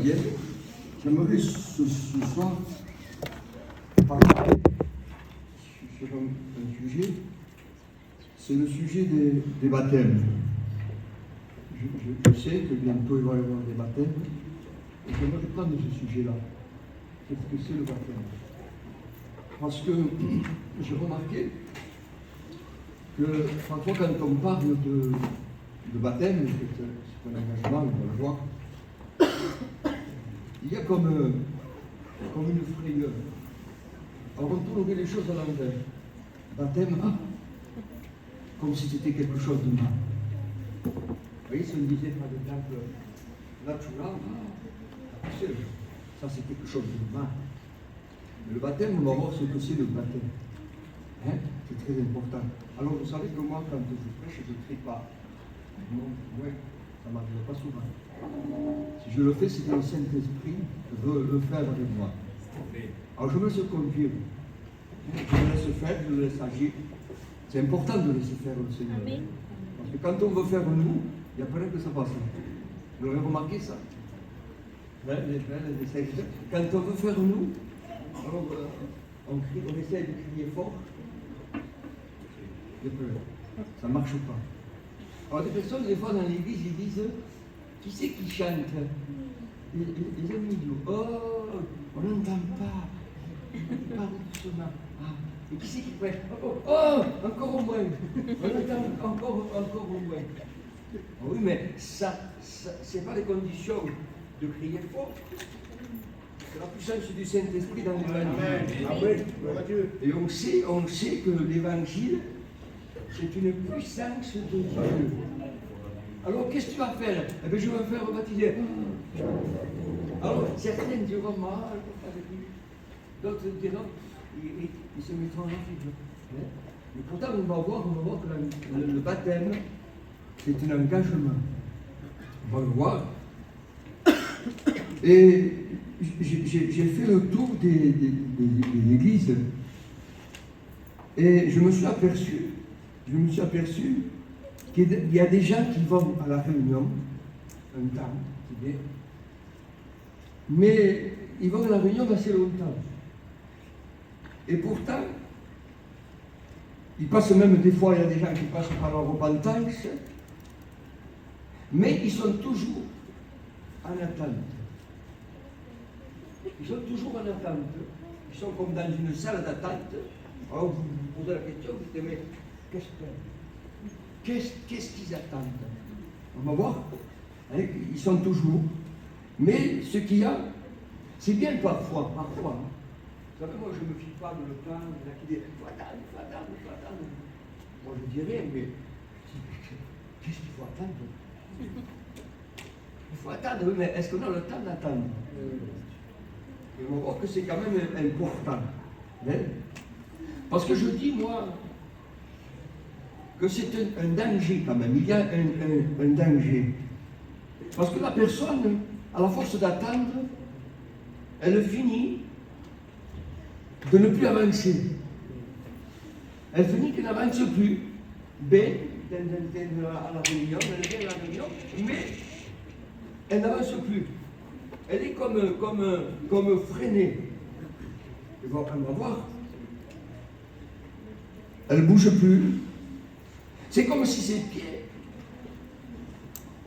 bien. J'aimerais ce soir parler sur un sujet, c'est le sujet des baptêmes. Je sais que bientôt il va y avoir des baptêmes, et j'aimerais prendre ce sujet-là. Qu'est-ce que c'est le baptême? Parce que j'ai remarqué que parfois quand on parle de baptême, c'est un engagement, on va le voir, il y a comme une frayeur. Alors on tournerait les choses à l'envers. Baptême, comme si c'était quelque chose de mal. Vous voyez, si on disait par exemple, naturel, ça c'est quelque chose de mal. Mais le baptême, on va voir ce que c'est le baptême. Hein? C'est très important. Alors vous savez que moi, quand je prêche, je ne crie pas. Non, ouais, ça ne m'arrive pas souvent. Si je le fais, c'est que le Saint-Esprit veut le faire avec moi. Alors je me laisse conduire. Je me laisse faire, je le laisse agir. C'est important de laisser faire le Seigneur. Amen. Parce que quand on veut faire nous, il n'y a pas rien que ça passe. Vous avez remarqué ça? Quand on veut faire nous, alors on essaie de crier fort. Ça ne marche pas. Alors des personnes, des fois dans l'église, ils disent, qui c'est qui chante? Les amis disent, oh, on n'entend pas. Il parle doucement. Et qui c'est qui prêche? Oh, encore au moins. On entend encore au moins. Oui, mais ça c'est pas les conditions de crier fort. C'est la puissance du Saint-Esprit dans l'évangile. Et on sait que l'évangile, c'est une puissance de Dieu. Alors, qu'est-ce que tu vas faire? Eh bien, je vais me faire baptiser. Alors, certains diront mal, d'autres diront, ils se mettront en figure. Mais pourtant, on va voir que le baptême, c'est un engagement. On va le voir. Et j'ai fait le tour des églises et je me suis aperçu qu'il y a des gens qui vont à la réunion, un temps, c'est bien, mais ils vont à la réunion assez longtemps. Et pourtant, ils passent même des fois, il y a des gens qui passent par leur repentance, mais ils sont toujours en attente. Ils sont toujours en attente. Ils sont comme dans une salle d'attente. Alors vous vous posez la question, vous dites, mais qu'est-ce qu'ils attendent? On va voir. Ils sont toujours. Mais ce qu'il y a, c'est bien parfois. Vous savez, moi je ne me fie pas de le temps, il y en a qui disent, il faut attendre. Moi je dis rien, mais qu'est-ce qu'il faut attendre? Il faut attendre, oui, mais est-ce qu'on a le temps d'attendre? Et on va voir que c'est quand même important. Hein? Parce que je dis, moi, que c'est un danger quand même. Il y a un danger. Parce que la personne, à la force d'attendre, elle finit de ne plus avancer. Elle finit qu'elle n'avance plus. À la réunion, elle vient à la réunion, mais elle n'avance plus. Elle est comme freinée. Et bon, on va voir. Elle ne bouge plus. C'est comme si ses pieds,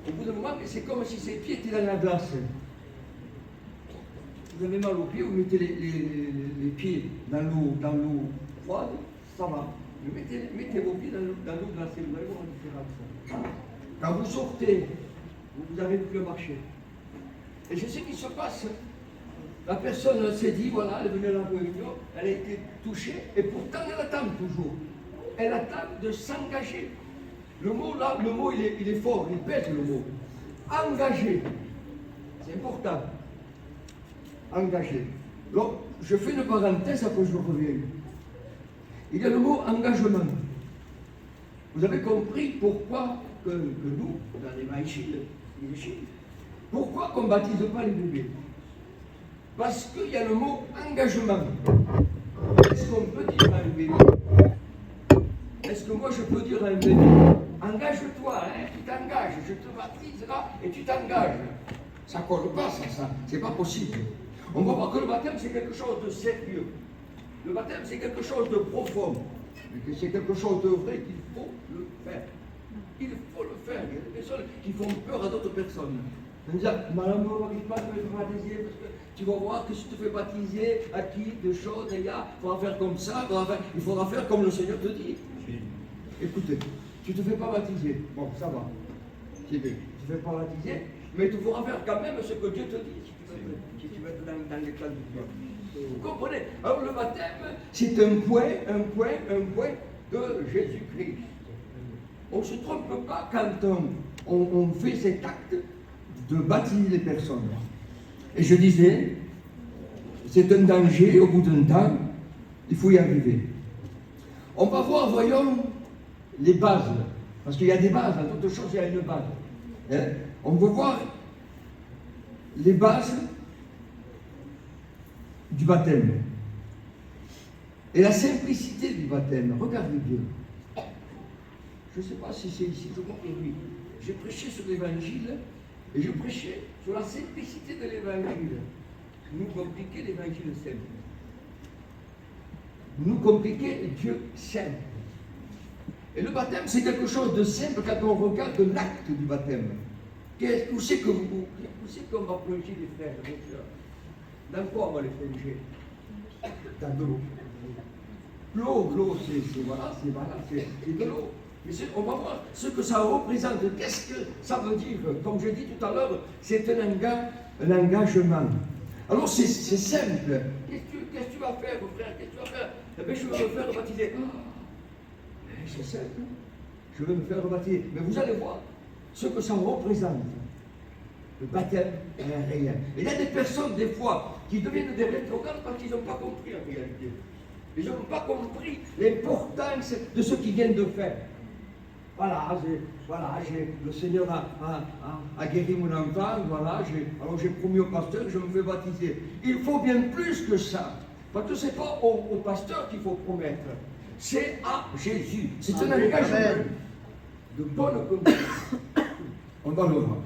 au bout d'un moment, c'est comme si ses pieds étaient dans la glace. Vous avez mal aux pieds, vous mettez les pieds dans l'eau froide, ça va. Mais mettez vos pieds dans l'eau glacée, vous allez voir la différence. Quand vous sortez, vous n'arrivez plus à marcher. Et je sais qu'il se passe. La personne s'est dit, voilà, elle est venue à la réunion, elle a été touchée, et pourtant elle attend toujours. Elle attend de s'engager. Le mot là, il est fort, il pèse le mot. Engager. C'est important. Engager. Donc, je fais une parenthèse, après je reviens. Il y a le mot engagement. Vous avez compris pourquoi que nous, dans l'évangile, pourquoi qu'on ne baptise pas les bébés? Parce qu'il y a le mot engagement. Est-ce qu'on peut dire à un bébé? Est-ce que moi je peux dire à un bébé, engage-toi, hein, tu t'engages, je te baptise là et tu t'engages? Ça ne colle pas, ça. C'est pas possible. On va voir que le baptême, c'est quelque chose de sérieux. Le baptême, c'est quelque chose de profond. C'est quelque chose de vrai qu'il faut le faire. Il faut le faire. Il y a des personnes qui font peur à d'autres personnes. On dit, madame, on n'arrive pas à te faire baptiser parce que tu vas voir que si tu te fais baptiser, à qui, de choses, il faudra faire comme ça, il faudra faire comme le Seigneur te dit. Écoutez, tu ne te fais pas baptiser. Bon, ça va. C'est bien. Tu ne te fais pas baptiser, mais tu feras faire quand même ce que Dieu te dit si tu veux être dans l'éclat de Dieu. Vous comprenez? Alors le baptême, c'est un point de Jésus-Christ. On ne se trompe pas quand on fait cet acte de baptiser les personnes. Et je disais, c'est un danger, au bout d'un temps, il faut y arriver. On va voir, voyons, les bases. Parce qu'il y a des bases, dans toute chose, il y a une base. Hein? On va voir les bases du baptême. Et la simplicité du baptême. Regardez bien. Je ne sais pas si c'est ici, je crois que oui. J'ai prêché sur l'évangile et je prêchais sur la simplicité de l'évangile. Nous compliquer l'évangile simple. Nous compliquer Dieu simple. Et le baptême, c'est quelque chose de simple quand on regarde l'acte du baptême. Où c'est qu'on va plonger les frères, les sœurs? Dans quoi on va les plonger? Dans de l'eau. L'eau, c'est de l'eau. Mais on va voir ce que ça représente. Qu'est-ce que ça veut dire? Comme je dis tout à l'heure, c'est un engagement. Alors c'est simple. Qu'est-ce que tu vas faire, mon frère? Qu'est-ce que tu vas faire? Eh bien, je veux me faire baptiser. C'est simple. Je veux me faire baptiser. Mais vous allez voir ce que ça représente. Le baptême est réel. Et il y a des personnes, des fois, qui deviennent des rétrogrades parce qu'ils n'ont pas compris la réalité. Ils n'ont pas compris l'importance de ce qu'ils viennent de faire. Le Seigneur a guéri mon enfant, alors j'ai promis au pasteur que je me fais baptiser. Il faut bien plus que ça. Parce que ce n'est pas au pasteur qu'il faut promettre, c'est à Jésus. C'est un engagement de bonne conduite. On va le voir.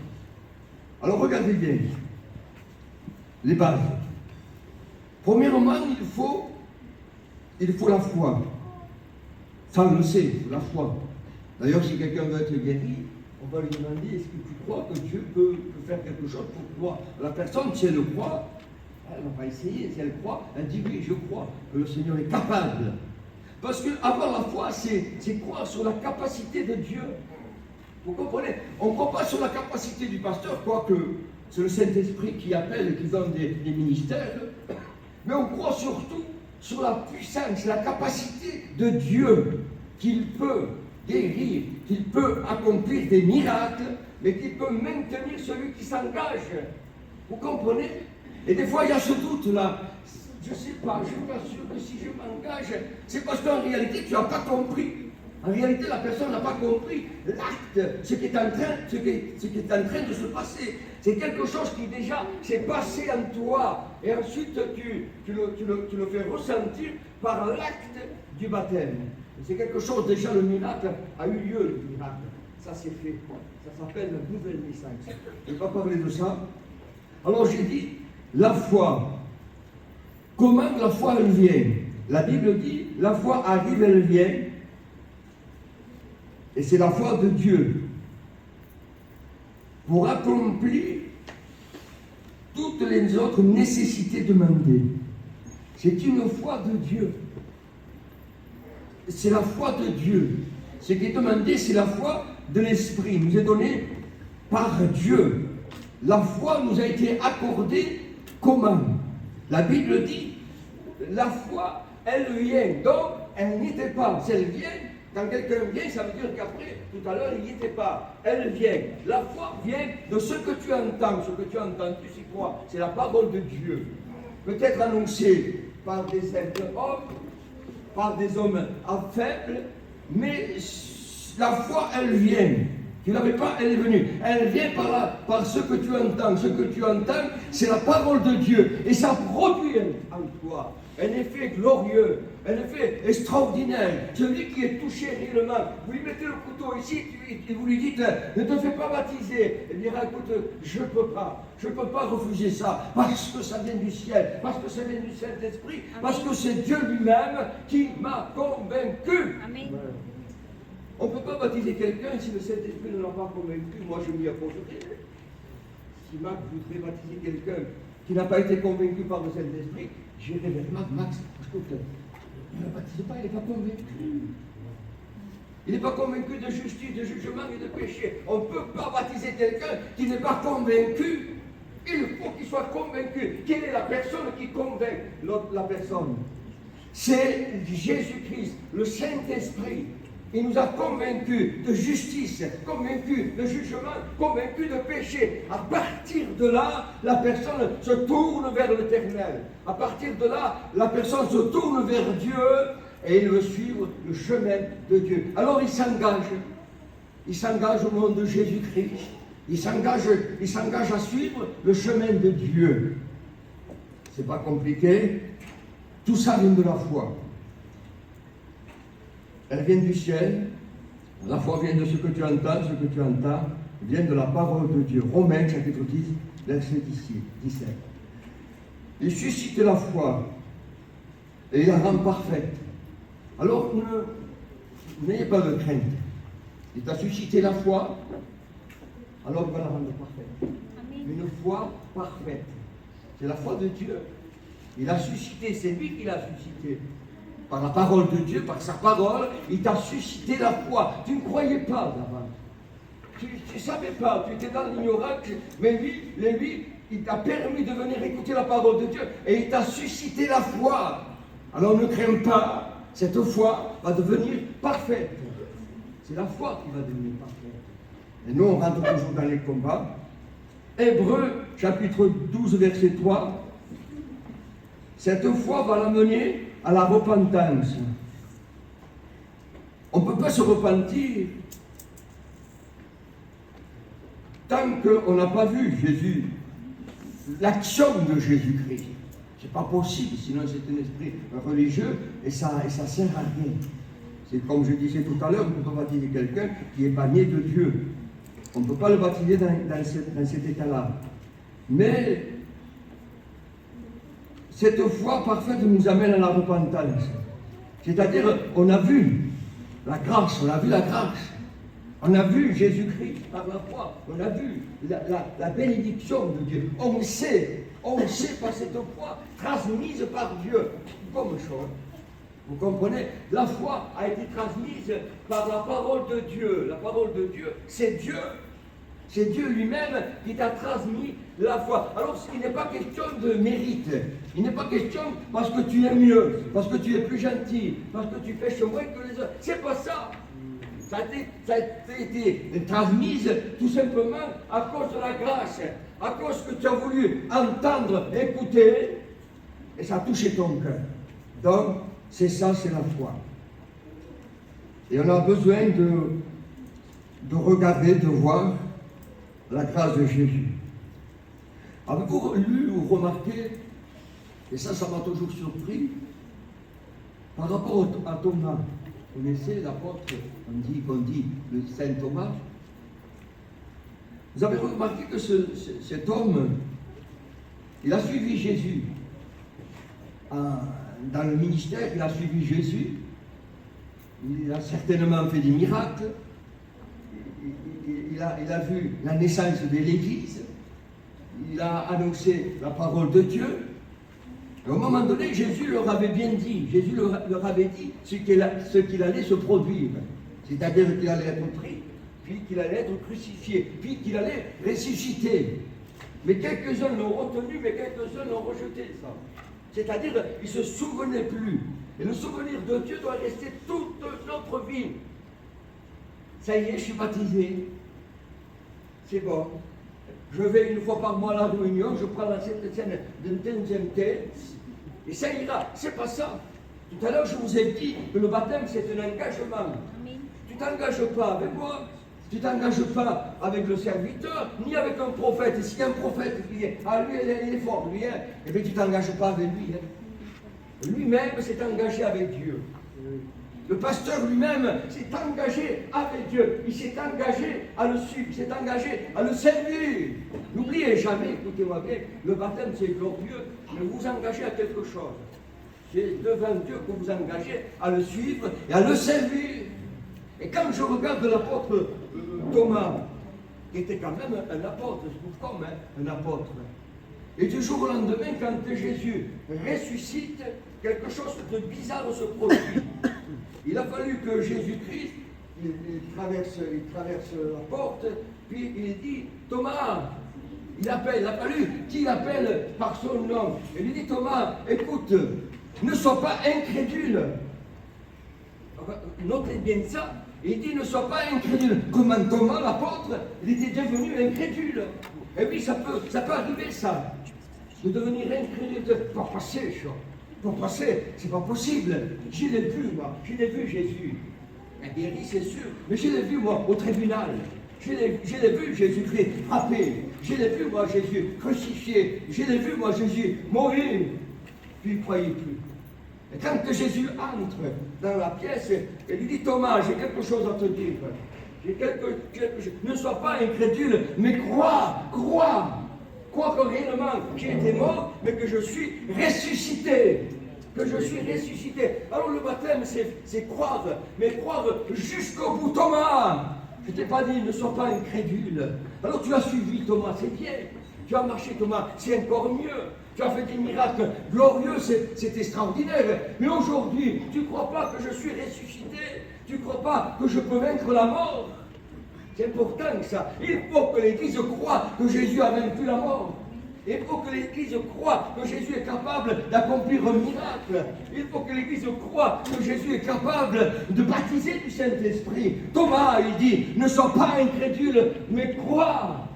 Alors regardez bien les bases. Premièrement, il faut la foi. Ça, on le sait, il faut la foi. D'ailleurs, si quelqu'un veut être guéri, on va lui demander, est-ce que tu crois que Dieu peut faire quelque chose pour toi? La personne, si elle le croit, elle va essayer. Si elle croit, elle dit oui, je crois que le Seigneur est capable. Parce qu'avoir la foi, c'est croire sur la capacité de Dieu. Vous comprenez? On ne croit pas sur la capacité du pasteur, quoique c'est le Saint-Esprit qui appelle et qui donne des ministères, mais on croit surtout sur la puissance, la capacité de Dieu, qu'il peut guérir, qu'il peut accomplir des miracles, mais qu'il peut maintenir celui qui s'engage. Vous comprenez? Et des fois, il y a ce doute-là. Je ne sais pas, je ne suis pas sûr que si je m'engage, c'est parce qu'en réalité, tu n'as pas compris. En réalité, la personne n'a pas compris l'acte, ce qui est en train de se passer. C'est quelque chose qui déjà s'est passé en toi. Et ensuite, tu le fais ressentir par l'acte du baptême. C'est quelque chose, déjà le miracle a eu lieu, le miracle. Ça c'est fait. Ça s'appelle la nouvelle naissance. Je ne vais pas parler de ça. Alors j'ai dit, la foi. Comment la foi elle vient? La Bible dit, la foi arrive, elle vient. Et c'est la foi de Dieu pour accomplir toutes les autres nécessités demandées. C'est une foi de Dieu. C'est la foi de Dieu. Ce qui est demandé, c'est la foi de l'Esprit. Nous est donnée par Dieu. La foi nous a été accordée comment? La Bible dit, la foi, elle vient. Donc, elle n'y était pas. Si elle vient, quand quelqu'un vient, ça veut dire qu'après, tout à l'heure, il n'y était pas. Elle vient. La foi vient de ce que tu entends. Ce que tu entends, tu sais quoi? C'est la parole de Dieu. Peut-être annoncée par des simples hommes, par des hommes faibles, mais la foi, elle vient. Tu n'avais pas, elle est venue. Elle vient par ce que tu entends. Ce que tu entends, c'est la parole de Dieu. Et ça produit en toi un effet glorieux, un effet extraordinaire. Celui qui est touché réellement, vous lui mettez le couteau ici et vous lui dites, ne te fais pas baptiser. Il dira, écoute, je ne peux pas refuser ça, parce que ça vient du ciel, parce que ça vient du Saint-Esprit, parce que c'est Dieu lui-même qui m'a convaincu. Amen. On ne peut pas baptiser quelqu'un si le Saint-Esprit ne l'a pas convaincu. Moi, je m'y opposerai. Si Max voudrait baptiser quelqu'un qui n'a pas été convaincu par le Saint-Esprit, j'irai vers Max, écoute, ne le baptise pas, il n'est pas convaincu. Il n'est pas convaincu de justice, de jugement et de péché. On ne peut pas baptiser quelqu'un qui n'est pas convaincu. Il faut qu'il soit convaincu. Quelle est la personne qui convainc la personne? C'est Jésus-Christ, le Saint-Esprit. Il nous a convaincus de justice, convaincus de jugement, convaincus de péché. À partir de là, la personne se tourne vers l'Éternel. À partir de là, la personne se tourne vers Dieu et il veut suivre le chemin de Dieu. Alors il s'engage au nom de Jésus-Christ. Il s'engage à suivre le chemin de Dieu. C'est pas compliqué. Tout ça vient de la foi. Elle vient du ciel, la foi vient de ce que tu entends, vient de la parole de Dieu. Romains chapitre 10, verset 17. Il suscite la foi et il la rend parfaite. Alors n'ayez pas de crainte. Il t'a suscité la foi, alors il va la rendre parfaite. Amen. Une foi parfaite. C'est la foi de Dieu. Il a suscité, c'est lui qui l'a suscité. Par la parole de Dieu, par sa parole, il t'a suscité la foi. Tu ne croyais pas d'avant. Tu ne savais pas, tu étais dans l'ignorance, mais lui, il t'a permis de venir écouter la parole de Dieu et il t'a suscité la foi. Alors ne crains pas, cette foi va devenir parfaite. C'est la foi qui va devenir parfaite. Et nous, on rentre toujours dans les combats. Hébreux, chapitre 12, verset 3. Cette foi va l'amener à la repentance. On ne peut pas se repentir tant qu'on n'a pas vu Jésus, l'action de Jésus-Christ. Ce n'est pas possible, sinon c'est un esprit religieux et ça ne sert à rien. C'est comme je disais tout à l'heure, on ne peut pas baptiser quelqu'un qui n'est pas né de Dieu. On ne peut pas le baptiser dans cet état-là. Mais cette foi parfaite nous amène à la repentance. C'est-à-dire, on a vu la grâce, on a vu Jésus-Christ par la foi, on a vu la bénédiction de Dieu. On sait par cette foi transmise par Dieu. Comme chose. Vous comprenez? La foi a été transmise par la parole de Dieu. La parole de Dieu, c'est Dieu. C'est Dieu lui-même qui t'a transmis la foi. Alors, il n'est pas question de mérite. Il n'est pas question parce que tu es mieux, parce que tu es plus gentil, parce que tu pêches moins que les autres. C'est pas ça. Ça a été transmise tout simplement à cause de la grâce, à cause que tu as voulu entendre, écouter, et ça a touché ton cœur. Donc, c'est ça, c'est la foi. Et on a besoin de regarder, de voir la grâce de Jésus. Avez-vous lu ou remarqué, et ça m'a toujours surpris, par rapport à Thomas, vous connaissez l'apôtre, qu'on dit le Saint Thomas. Vous avez remarqué que cet homme, il a suivi Jésus. Dans le ministère, il a suivi Jésus. Il a certainement fait des miracles. Il a vu la naissance de l'Église. Il a annoncé la parole de Dieu. Et au moment donné, Jésus leur avait bien dit, Jésus leur avait dit ce qu'il allait se produire. C'est-à-dire qu'il allait être pris, puis qu'il allait être crucifié, puis qu'il allait ressusciter. Mais quelques-uns l'ont retenu, mais quelques-uns l'ont rejeté, ça. C'est-à-dire qu'ils ne se souvenaient plus. Et le souvenir de Dieu doit rester toute notre vie. Ça y est, je suis baptisé. C'est bon. Je vais une fois par mois à la réunion, je prends la Sainte Seine d'un tel, et ça ira. C'est pas ça. Tout à l'heure, je vous ai dit que le baptême, c'est un engagement. Amen. Tu ne t'engages pas avec moi, tu ne t'engages pas avec le serviteur, ni avec un prophète. Et s'il y a un prophète qui dit, ah lui, il est fort, lui, hein, et bien tu ne t'engages pas avec lui. Hein. lui-même s'est engagé avec Dieu. Le pasteur lui-même s'est engagé avec Dieu. Il s'est engagé à le suivre, il s'est engagé à le servir. N'oubliez jamais, écoutez-moi bien, le baptême c'est glorieux, mais vous engagez à quelque chose. C'est devant Dieu que vous engagez à le suivre et à le servir. Et quand je regarde l'apôtre Thomas, qui était quand même un apôtre, je trouve comme un apôtre, et du jour au lendemain, quand Jésus ressuscite, quelque chose de bizarre se produit. Il a fallu que Jésus-Christ, il traverse la porte, puis il dit, Thomas, il a fallu qu'il appelle par son nom. Et il dit, Thomas, écoute, ne sois pas incrédule. Notez bien ça. Il dit, ne sois pas incrédule. Comment Thomas, l'apôtre, il était devenu incrédule. Et oui, ça peut arriver ça. De devenir incrédule, de pas passer, ça. Pour passer, c'est pas possible. Je l'ai vu, moi. Je l'ai vu, Jésus. Eh bien, dit, c'est sûr. Mais je l'ai vu, moi, au tribunal. Je l'ai vu, Jésus-Christ, frappé. Je l'ai vu, moi, Jésus, crucifié. Je l'ai vu, moi, Jésus, mourir. Puis il ne croyait plus. Et quand Jésus entre dans la pièce, il lui dit, Thomas, j'ai quelque chose à te dire. J'ai quelque chose. Ne sois pas incrédule, mais crois. Crois que réellement j'ai été mort, mais que je suis ressuscité. Alors le baptême, c'est croire, mais croire jusqu'au bout. Thomas, je ne t'ai pas dit, ne sois pas incrédule. Alors tu as suivi Thomas, c'est bien. Tu as marché Thomas, c'est encore mieux. Tu as fait des miracles glorieux, c'est extraordinaire. Mais aujourd'hui, tu ne crois pas que je suis ressuscité. Tu ne crois pas que je peux vaincre la mort. C'est important ça. Il faut que l'Église croie que Jésus a vaincu la mort. Il faut que l'Église croie que Jésus est capable d'accomplir un miracle. Il faut que l'Église croie que Jésus est capable de baptiser du Saint-Esprit. Thomas, il dit, ne sois pas incrédule, mais crois.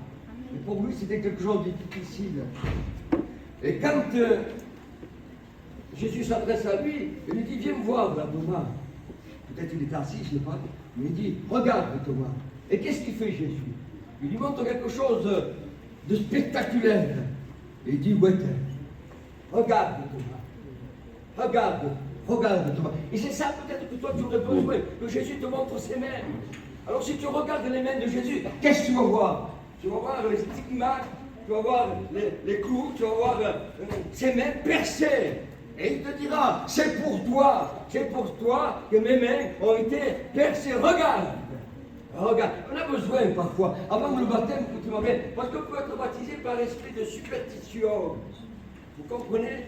Et pour lui, c'était quelque chose de difficile. Et quand Jésus s'adresse à lui, il lui dit, viens me voir là, Thomas. Peut-être il était assis, je ne sais pas. Mais il dit, regarde Thomas. Et qu'est-ce qu'il fait Jésus? Il lui montre quelque chose de spectaculaire. Et il dit, ouais, regarde Thomas. Regarde Thomas. Et c'est ça peut-être que toi tu aurais besoin, que Jésus te montre ses mains. Alors si tu regardes les mains de Jésus, qu'est-ce que tu vas voir? Tu vas voir les stigmates, tu vas voir les clous, tu vas voir ses mains percées. Et il te dira, c'est pour toi que mes mains ont été percées. Regarde, on a besoin parfois, avant le baptême, écoutez-moi bien, parce qu'on peut être baptisé par l'esprit de superstition. Vous comprenez?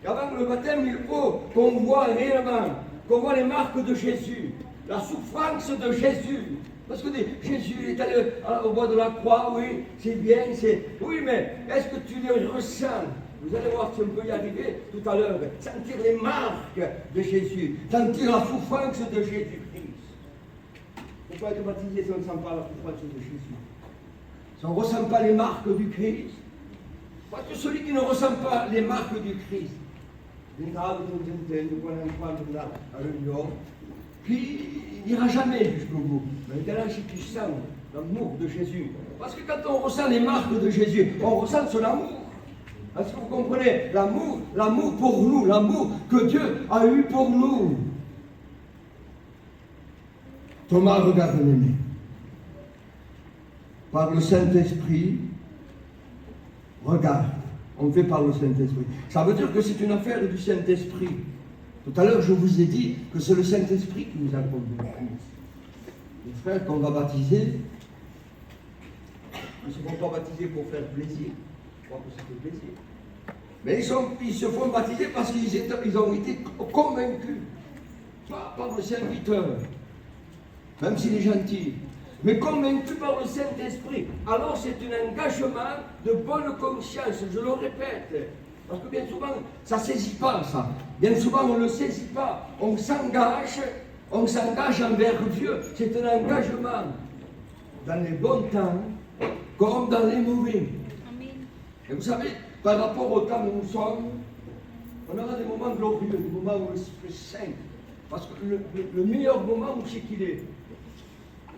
Et avant le baptême, il faut qu'on voit réellement, qu'on voit les marques de Jésus, la souffrance de Jésus. Parce que Jésus est allé au bois de la croix, oui, c'est bien, oui, mais est-ce que tu les ressens? Vous allez voir si on peut y arriver tout à l'heure. Sentir les marques de Jésus, sentir la souffrance de Jésus-Christ. Pourquoi être baptisé si on ne sent pas la souffrance de Jésus? Si on ne ressent pas les marques du Christ? Parce que celui qui ne ressent pas les marques du Christ, puis il n'ira jamais jusqu'au bout. Maintenant, si tu sens l'amour de Jésus, parce que quand on ressent les marques de Jésus, on ressent son amour. Est-ce que vous comprenez? L'amour pour nous, l'amour que Dieu a eu pour nous. Thomas regarde les mains. Par le Saint-Esprit, regarde. On fait par le Saint-Esprit. Ça veut dire que c'est une affaire du Saint-Esprit. Tout à l'heure, je vous ai dit que c'est le Saint-Esprit qui nous a conduits. Les frères qu'on va baptiser, ils ne se font pas baptiser pour faire plaisir. Je crois que ça fait plaisir. Mais ils se font baptiser parce qu'ils ont été convaincus. Pas par le serviteur, même s'il est gentil, mais convaincus par le Saint-Esprit. Alors c'est un engagement de bonne conscience, je le répète. Parce que bien souvent, ça ne saisit pas ça. Bien souvent, on ne le saisit pas. On s'engage envers Dieu. C'est un engagement dans les bons temps comme dans les mauvais. Et vous savez, par rapport au temps où nous sommes, on aura des moments glorieux, des moments où l'Esprit Saint. Parce que le meilleur moment, où c'est qu'il est?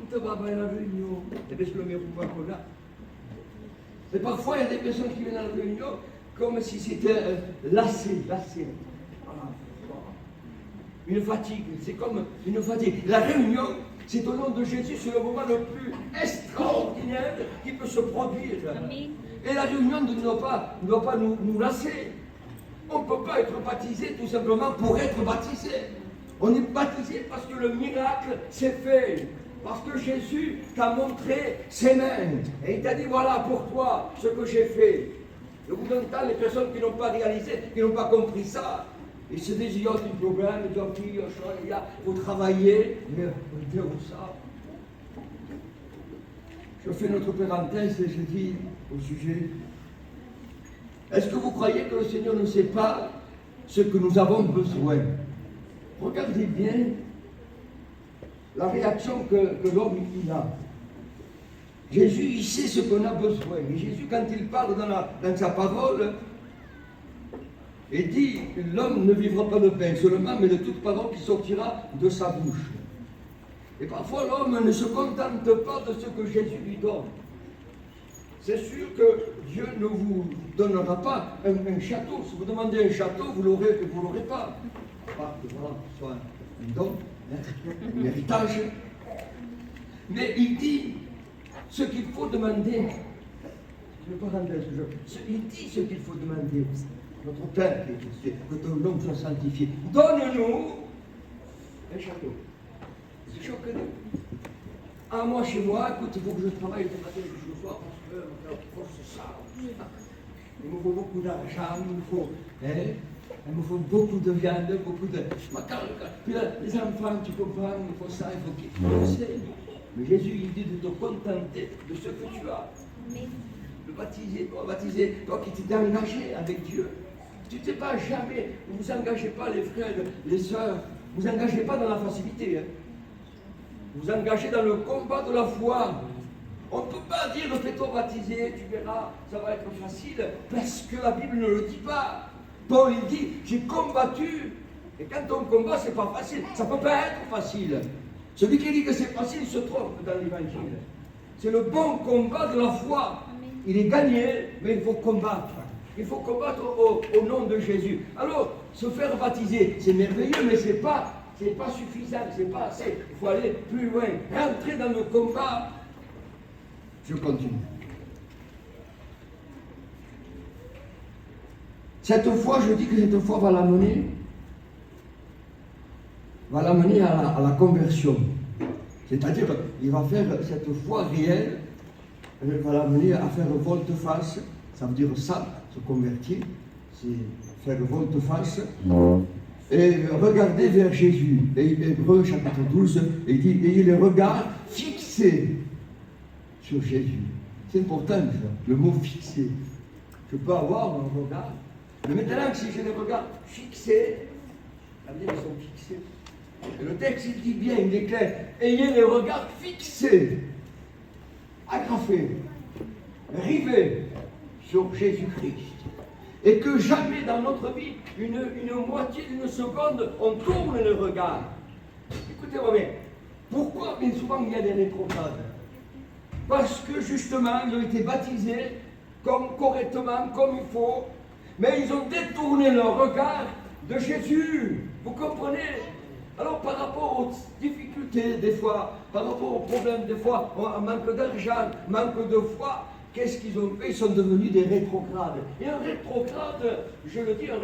On te va à la réunion. Et c'est le meilleur moment qu'on a. Mais parfois, il y a des personnes qui viennent à la réunion comme si c'était lassé. Une fatigue, c'est comme une fatigue. La réunion, c'est au nom de Jésus, c'est le moment le plus extraordinaire qui peut se produire. Amen. Et la réunion ne doit pas nous lasser. On ne peut pas être baptisé tout simplement pour être baptisé. On est baptisé parce que le miracle s'est fait. Parce que Jésus t'a montré ses mains. Et il t'a dit, voilà pour toi ce que j'ai fait. Je vous entends les personnes qui n'ont pas réalisé, qui n'ont pas compris ça. Ils se disent, il y a des problèmes, il y a faut travailler. Mais Dieu ça. Je fais notre parenthèse et je dis au sujet, est-ce que vous croyez que le Seigneur ne sait pas ce que nous avons besoin? Regardez bien la réaction que l'homme il a. Jésus, il sait ce qu'on a besoin. Et Jésus, quand il parle dans sa parole, il dit, l'homme ne vivra pas de pain seulement, mais de toute parole qui sortira de sa bouche. Et parfois, l'homme ne se contente pas de ce que Jésus lui donne. C'est sûr que Dieu ne vous donnera pas un château. Si vous demandez un château, vous l'aurez pas. Pas que voilà, soit un don, un héritage. Mais il dit ce qu'il faut demander. Il dit ce qu'il faut demander. Notre Père qui est aux cieux, que ton nom soit sanctifié. Donne-nous un château. C'est chaud que nous. Ah, moi, chez moi, écoute, il faut que je travaille le matin et le soir parce que c'est ça. Il me faut beaucoup d'argent, il me faut beaucoup de viande, beaucoup de. Puis là, les enfants, tu comprends, il faut ça, il faut qu'ils fassent. Mais Jésus, il dit de te contenter de ce que tu as. De baptiser, toi qui t'es engagé avec Dieu. Tu ne sais pas jamais, ne vous engagez pas les frères, les sœurs, vous engagez pas dans la facilité. Hein. Vous engagez dans le combat de la foi. On ne peut pas dire fais-toi baptiser, tu verras, ça va être facile, parce que la Bible ne le dit pas. Paul il dit, j'ai combattu. Et quand on combat, c'est pas facile. Ça ne peut pas être facile. Celui qui dit que c'est facile se trompe dans l'évangile. C'est le bon combat de la foi. Il est gagné, mais il faut combattre. Il faut combattre au nom de Jésus. Alors, se faire baptiser, c'est merveilleux, mais c'est pas suffisant, c'est pas assez. Il faut aller plus loin, rentrer dans le combat. Je continue. Cette foi, je dis que cette foi va l'amener à la conversion. C'est-à-dire, il va faire cette foi réelle, elle va l'amener à faire volte-face, ça veut dire ça, se convertir, c'est faire volte-face, et regarder vers Jésus. Et Hébreux chapitre 12, il dit, ayez les regards fixés sur Jésus. C'est important, ça, le mot fixé. Je peux avoir un regard, mais maintenant, si j'ai les regards fixés, ça veut dire qu'ils sont fixés. Et le texte, il dit bien, il est clair, ayez les regards fixés, agrafés, rivés sur Jésus-Christ. Et que jamais dans notre vie, une moitié d'une seconde, on tourne le regard. Écoutez-moi bien, pourquoi bien souvent il y a des rétrogrades? Parce que justement, ils ont été baptisés correctement, comme il faut, mais ils ont détourné leur regard de Jésus. Vous comprenez? Alors par rapport aux difficultés des fois, par rapport aux problèmes des fois, on manque d'argent, manque de foi, qu'est-ce qu'ils ont fait? Ils sont devenus des rétrogrades. Et un rétrograde, je le dis, un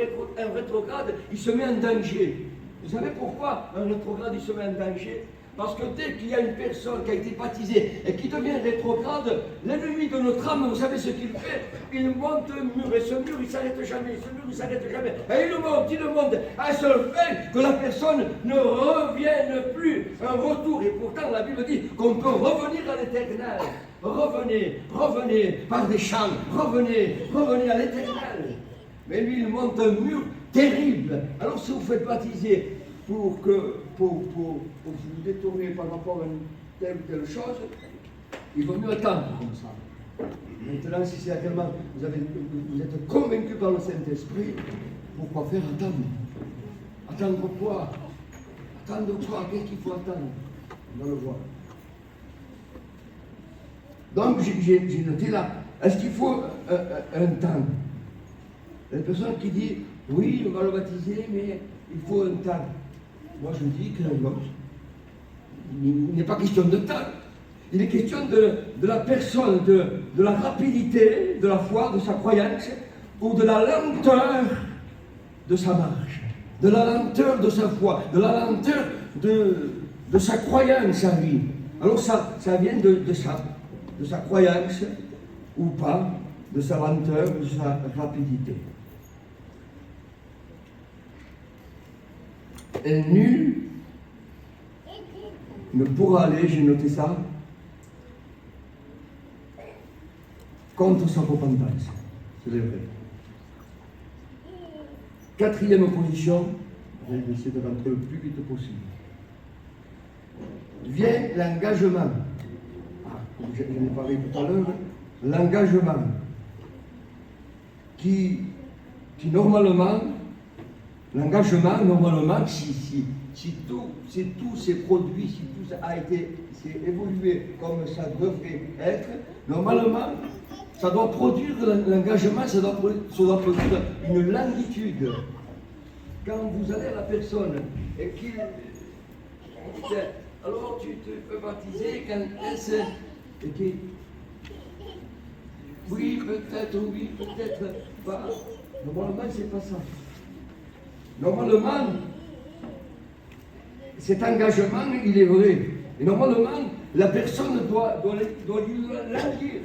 rétrograde, il se met en danger. Vous savez pourquoi un rétrograde, il se met en danger? Parce que dès qu'il y a une personne qui a été baptisée et qui devient rétrograde, l'ennemi de notre âme, vous savez ce qu'il fait? Il monte un mur, et ce mur, il ne s'arrête jamais, ce mur, il ne s'arrête jamais. Et il monte, à ce fait que la personne ne revienne plus. Un retour, et pourtant la Bible dit qu'on peut revenir à l'éternel. Revenez par des chants, revenez à l'éternel. Mais lui, il monte un mur terrible. Alors si vous faites baptiser pour vous détourner par rapport à une telle ou telle chose, il vaut mieux attendre comme ça. Maintenant, si c'est tellement vous êtes convaincu par le Saint-Esprit, pourquoi faire attendre? Attendre quoi? Attendre quoi? Qu'est-ce qu'il faut attendre? On va le voir. Donc j'ai noté là, est-ce qu'il faut un temps? Il y a une personne qui dit, oui, on va le baptiser, mais il faut un temps. Moi, je dis que non, il n'est pas question de temps. Il est question de la personne, de la rapidité de la foi, de sa croyance, ou de la lenteur de sa marche, de la lenteur de sa foi, de la lenteur de sa croyance en lui. Alors ça vient de ça, de sa croyance ou pas, de sa lenteur, de sa rapidité. Et nul ne pourra aller, j'ai noté ça, contre sa repentance. C'est vrai. Quatrième position, je vais essayer de rentrer le plus vite possible. Vient l'engagement. Comme j'en ai parlé tout à l'heure, l'engagement qui normalement, si tout s'est produit, si tout s'est évolué comme ça devrait être, normalement, ça doit produire l'engagement, ça doit produire une longitude. Quand vous allez à la personne et qu'il dit, alors tu te peux baptiser quand est-ce et qu'il oui, peut-être pas. Normalement, c'est pas ça. Normalement, cet engagement, il est vrai. Et normalement, la personne doit lui languir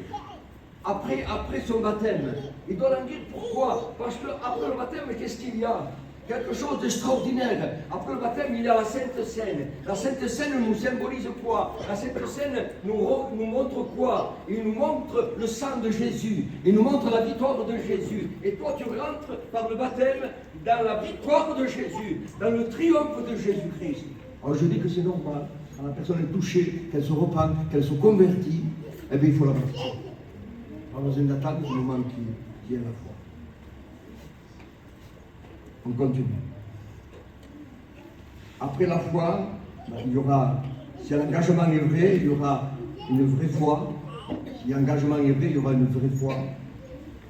après son baptême. Il doit languir pourquoi? Parce qu'après le baptême, qu'est-ce qu'il y a? Quelque chose d'extraordinaire. Après le baptême, il y a la Sainte Seine. La Sainte Seine nous symbolise quoi? La Sainte Seine nous montre quoi? Il nous montre le sang de Jésus. Il nous montre la victoire de Jésus. Et toi, tu rentres par le baptême dans la victoire de Jésus, dans le triomphe de Jésus-Christ. Alors je dis que c'est normal. Quand la personne est touchée, qu'elle se repent, qu'elle se convertit, eh bien il faut la baptiser. Pas besoin d'attendre le moment qui est à la foi. On continue. Après la foi, il y aura, si l'engagement est vrai, il y aura une vraie foi. Si l'engagement est vrai, il y aura une vraie foi.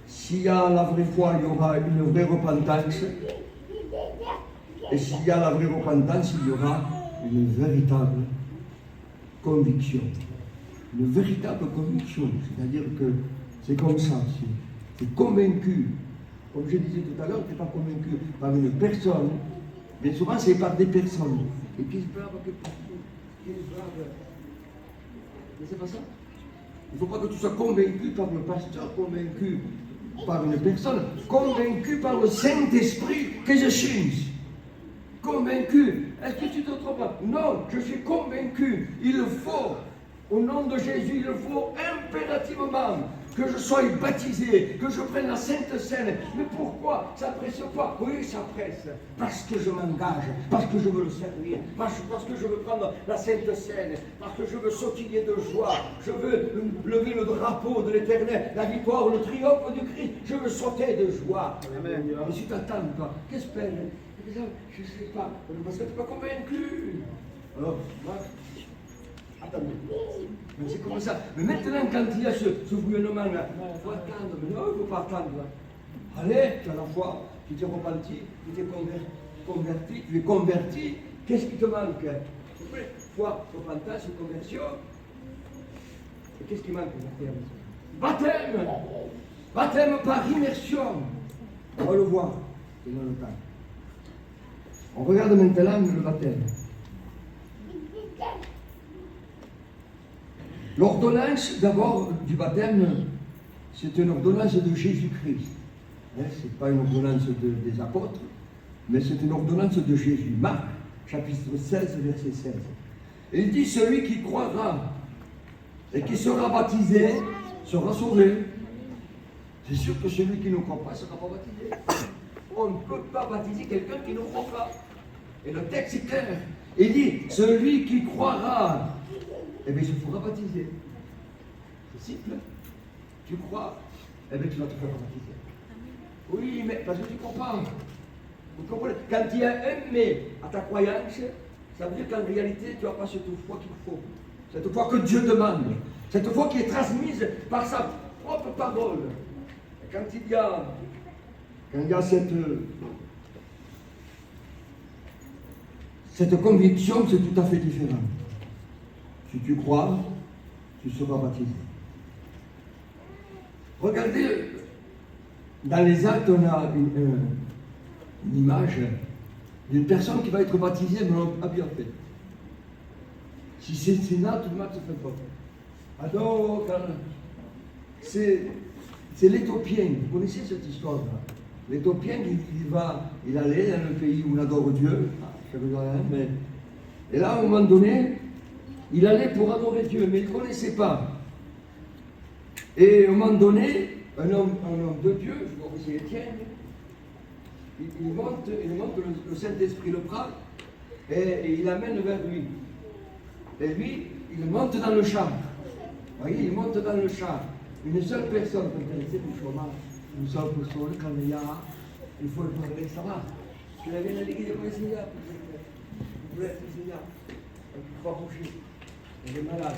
S'il y a la vraie foi, il y aura une vraie repentance. Et s'il y a la vraie repentance, il y aura une véritable conviction. Une véritable conviction. C'est-à-dire que c'est comme ça. C'est convaincu. Comme je disais tout à l'heure, tu n'es pas convaincu par une personne, mais souvent c'est par des personnes. Et qui se blâment, mais c'est pas ça. Il ne faut pas que tu sois convaincu par le pasteur, convaincu par une personne, convaincu par le Saint-Esprit que je suis. Convaincu. Est-ce que tu te trompes? Non, je suis convaincu. Il faut, au nom de Jésus, il faut impérativement que je sois baptisé, que je prenne la Sainte Seine. Mais pourquoi? Ça presse pas. Oui, ça presse. Parce que je m'engage, parce que je veux le servir, parce que je veux prendre la Sainte Seine, parce que je veux sautiller de joie, je veux lever le drapeau de l'Éternel, la victoire, le triomphe du Christ. Je veux sauter de joie. Amen. Mais si tu attends, toi, qu'est-ce que je ne sais pas, parce que tu n'es pas convaincu. Alors, moi, attendez. Mais c'est comme ça. Mais maintenant, quand il y a ce bouillonnement-là, il faut attendre. Mais non, il ne faut pas attendre. Allez, tu as la foi, tu t'es repenti, tu t'es converti, tu es converti. Qu'est-ce qui te manque? Foi, repentance, conversion. Et qu'est-ce qui manque? Baptême. Baptême par immersion. On va le voir dans le temps. On regarde maintenant le baptême. L'ordonnance d'abord du baptême, c'est une ordonnance de Jésus-Christ. Ce n'est pas une ordonnance des apôtres, mais c'est une ordonnance de Jésus. Marc, chapitre 16, verset 16. Il dit, celui qui croira et qui sera baptisé sera sauvé. C'est sûr que celui qui ne croit pas ne sera pas baptisé. On ne peut pas baptiser quelqu'un qui ne croit pas. Et le texte est clair. Il dit, celui qui croira, eh bien, il se fera baptiser. C'est simple. Tu crois, eh bien, tu vas te faire baptiser. Oui, mais parce que tu comprends. Vous comprenez? Quand il y a un mais à ta croyance, ça veut dire qu'en réalité, tu n'as pas cette foi qu'il faut. Cette foi que Dieu demande. Cette foi qui est transmise par sa propre parole. Et quand quand il y a cette conviction, c'est tout à fait différent. Si tu crois, tu seras baptisé. Regardez, dans les actes, on a une image d'une personne qui va être baptisée, mais on a bien fait. Si c'est là, tout le monde se fait pas. Alors, c'est l'Éthiopien. Vous connaissez cette histoire-là? L'Éthiopien, il allait dans le pays où on adore Dieu, mais, et là, à un moment donné, il allait pour adorer Dieu, mais il ne connaissait pas. Et à un moment donné, un homme de Dieu, je crois que c'est Étienne, il monte le Saint-Esprit le prend, et il l'amène vers lui. Et lui, il monte dans le champ. Vous voyez, il monte dans le champ. Une seule personne peut intéresser du chômage. Une seule personne, quand il faut le parler, ça va. Tu l'avais dans l'église de Brésil, vous voulez être Brésilien, il ne peut pas bouger. Il est malade.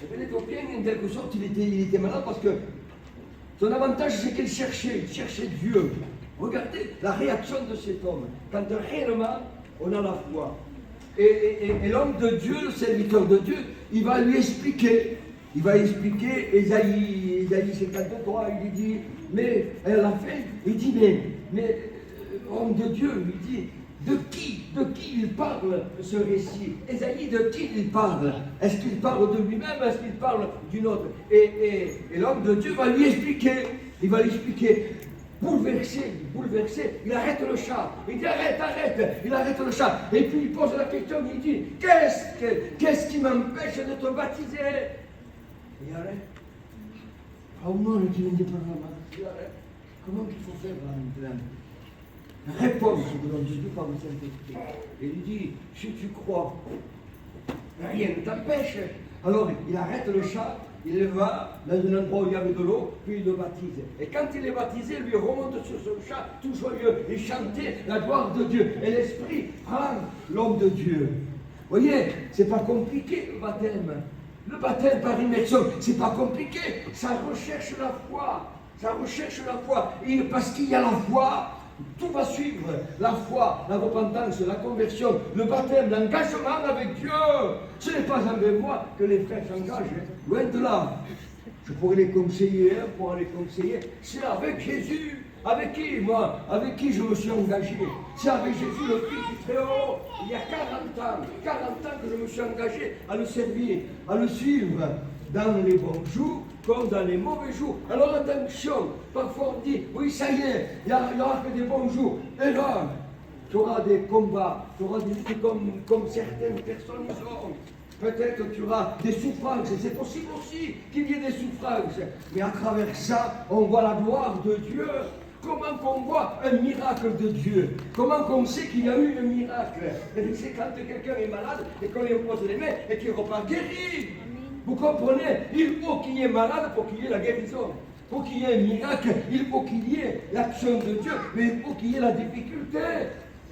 Et bien l'Éthiopien, en quelque sorte, il était malade parce que son avantage, c'est qu'il cherchait Dieu. Regardez la réaction de cet homme. Quand réellement, on a la foi. Et l'homme de Dieu, le serviteur de Dieu, il va lui expliquer. Il va expliquer Ésaïe 53, il lui dit, mais à la fin, il dit, mais homme de Dieu, il dit, de qui il parle ce récit? Ésaïe, de qui il parle? Est-ce qu'il parle de lui-même? Est-ce qu'il parle d'une autre? Et l'homme de Dieu va lui expliquer. Il va lui expliquer. Bouleversé, il arrête le chat. Il dit arrête, il arrête le chat. Et puis il pose la question, il dit qu'est-ce qui m'empêche de te baptiser? Il arrête. Il arrête. Comment il faut faire maintenant? Réponse de Dieu par le Saint-Esprit. Et il dit, si tu crois, rien ne t'empêche. Alors il arrête le chat. Il va dans un endroit où il y avait de l'eau, puis il le baptise. Et quand il est baptisé, lui remonte sur son chat, tout joyeux, et chantait la gloire de Dieu. Et l'Esprit rend l'homme de Dieu. Vous voyez, c'est pas compliqué le baptême. Le baptême par immersion, c'est pas compliqué. Ça recherche la foi. Et parce qu'il y a la foi, tout va suivre. La foi, la repentance, la conversion, le baptême, l'engagement avec Dieu. Ce n'est pas avec moi que les frères s'engagent. Loin de là. Je pourrais les conseiller, c'est avec Jésus. Avec qui, moi? Avec qui je me suis engagé? C'est avec Jésus, le Fils du Très-Haut. Il y a 40 ans que je me suis engagé à le servir, à le suivre dans les bons jours comme dans les mauvais jours. Alors attention, parfois on dit, oui ça y est, il n'y aura que des bons jours. Erreur. Tu auras des combats, tu auras des luttes comme certaines personnes ont. Peut-être que tu auras des souffrances, et c'est possible aussi qu'il y ait des souffrances. Mais à travers ça, on voit la gloire de Dieu. Comment qu'on voit un miracle de Dieu? Comment qu'on sait qu'il y a eu un miracle? C'est quand quelqu'un est malade et qu'on lui pose les mains et qu'il repart guéri. Vous comprenez? Il faut qu'il y ait malade pour qu'il y ait la guérison. Pour qu'il y ait un miracle, il faut qu'il y ait l'action de Dieu, mais il faut qu'il y ait la difficulté.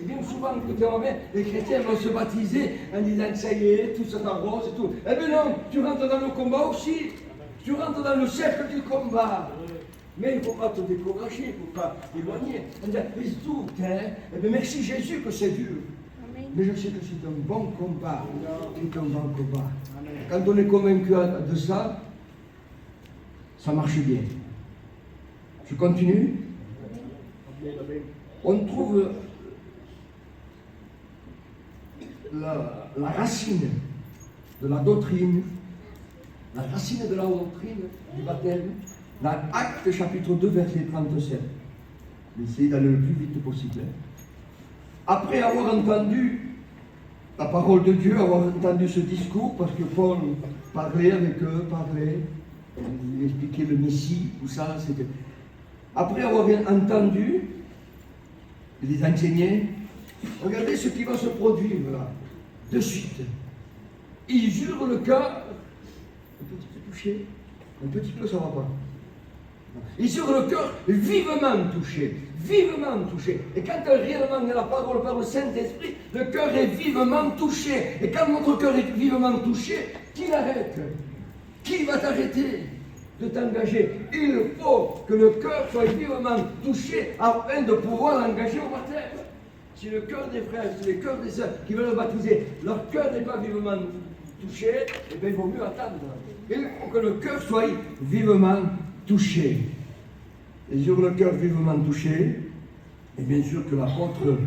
Et bien souvent, écoutez, les chrétiens vont se baptiser en disant que ça y est, tout ça rose et tout. Eh bien non, tu rentres dans le combat aussi. Tu rentres dans le cercle du combat. Mais il ne faut pas te décourager, il ne faut pas t'éloigner. On dit, les doutes, eh bien merci Jésus que c'est dur. Amen. Mais je sais que c'est un bon combat. C'est un bon combat. Amen. Quand on est convaincu de ça, ça marche bien. Je continue. On trouve la racine de la doctrine, du baptême, dans Actes chapitre 2, verset 37. Essayez d'aller le plus vite possible. Après avoir entendu la parole de Dieu, avoir entendu ce discours, parce que Paul parlait avec eux, il expliquait le Messie, tout ça, c'était. Après avoir entendu, il les enseignait, regardez ce qui va se produire là, de suite. Ils eurent le cœur un petit peu touché, un petit peu ça va pas. Ils eurent le cœur vivement touché. Et quand réellement la parole par le Saint-Esprit, le cœur est vivement touché. Et quand notre cœur est vivement touché, qui l'arrête? Qui va t'arrêter? de t'engager. Il faut que le cœur soit vivement touché afin de pouvoir l'engager au baptême. Si le cœur des frères, si le cœur des sœurs qui veulent le baptiser, leur cœur n'est pas vivement touché, eh bien il vaut mieux attendre. Il faut que le cœur soit vivement touché. Et sur le cœur vivement touché, et bien sûr que l'apôtre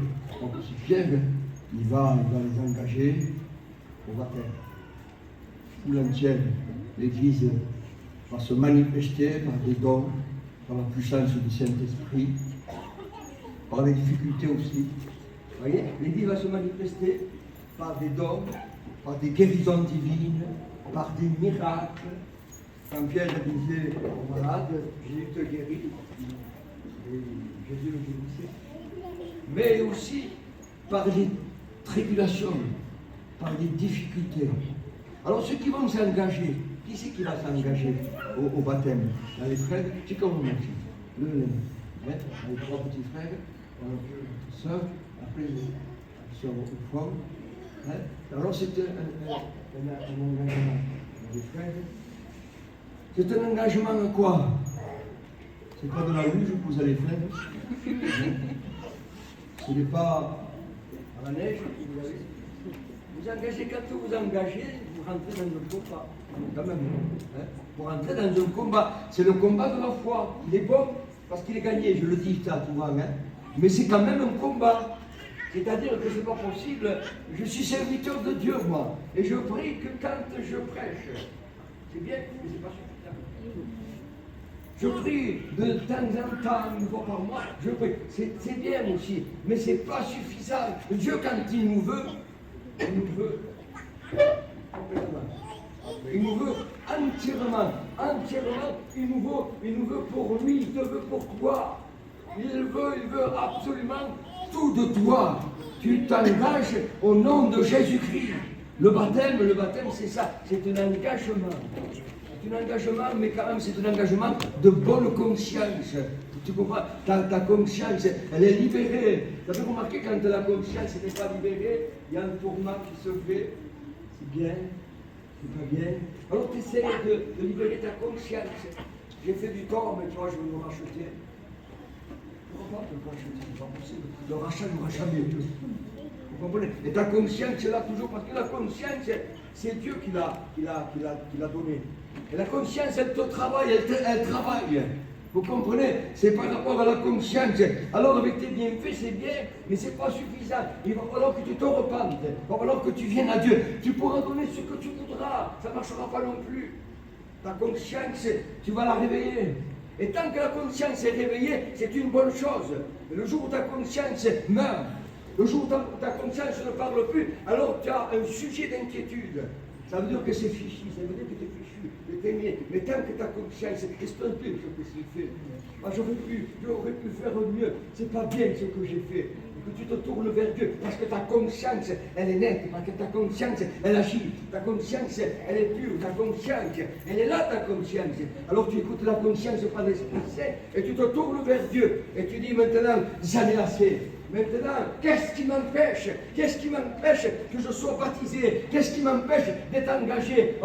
Pierre, il va les engager au baptême. Tout l'entière, l'Église va se manifester par des dons, par la puissance du Saint-Esprit, par les difficultés aussi. Vous voyez, l'Église va se manifester par des dons, par des guérisons divines, par des miracles. Quand Pierre disait aux malades, Jésus te guérit, et Jésus le guérissait. Mais aussi par des tribulations, par des difficultés. Alors ceux qui vont s'engager, qui c'est qui va s'engager au baptême? Dans les frères, c'est comme on a dit. Les trois petits frères, la sœur, après les sœurs au fond. Alors c'est un engagement des frères. C'est un engagement à quoi? C'est pas de la luge que vous allez faire. Ce n'est pas à la neige que vous allez. Vous engagez, quand vous engagez, vous rentrez dans le combat. Quand même. Pour rentrer dans un combat, c'est le combat de la foi. Il est bon parce qu'il est gagné, je le dis souvent. Mais c'est quand même un combat. C'est-à-dire que ce n'est pas possible. Je suis serviteur de Dieu, moi. Et je prie que quand je prêche, c'est bien, mais ce n'est pas suffisant. Je prie de temps en temps, une fois par mois, je prie. C'est bien aussi, mais ce n'est pas suffisant. Dieu, quand il nous veut complètement. Il nous veut entièrement. Il nous veut pour lui, il te veut pour toi. Il veut absolument tout de toi. Tu t'engages au nom de Jésus-Christ. Le baptême, c'est ça, c'est un engagement. C'est un engagement, mais quand même c'est un engagement de bonne conscience. Tu comprends? Ta conscience, elle est libérée. Vous avez remarqué quand la conscience n'est pas libérée, il y a un tournant qui se fait. C'est bien, c'est pas bien. Alors tu essaies de libérer ta conscience. J'ai fait du tort, mais toi je vais me racheter. Pourquoi pas te racheter? C'est pas possible. Le rachat n'aura jamais lieu. Vous comprenez? Et ta conscience est là toujours, parce que la conscience, c'est Dieu qui l'a donnée. Et la conscience, elle te travaille, elle travaille. Vous comprenez? C'est par rapport à la conscience. Alors avec tes bienfaits, c'est bien, mais ce n'est pas suffisant. Il va falloir que tu te repentes. Il va falloir que tu viennes à Dieu. Tu pourras donner ce que tu voudras. Ça ne marchera pas non plus. Ta conscience, tu vas la réveiller. Et tant que la conscience est réveillée, c'est une bonne chose. Et le jour où ta conscience meurt, le jour où ta conscience ne parle plus, alors tu as un sujet d'inquiétude. Ça veut dire que c'est fichu, ça veut dire que tu es fichu, mais tant que ta conscience, qu'est-ce que tu fais? J'aurais pu faire mieux, c'est pas bien ce que j'ai fait. Que tu te tournes vers Dieu, parce que ta conscience, elle est nette, parce que ta conscience, elle agit, ta conscience, elle est pure, ta conscience, elle est là ta conscience. Alors tu écoutes la conscience par l'Esprit Saint, et tu te tournes vers Dieu, et tu dis maintenant, j'en ai assez. Maintenant, qu'est-ce qui m'empêche? Qu'est-ce qui m'empêche que je sois baptisé? Qu'est-ce qui m'empêche d'être engagé?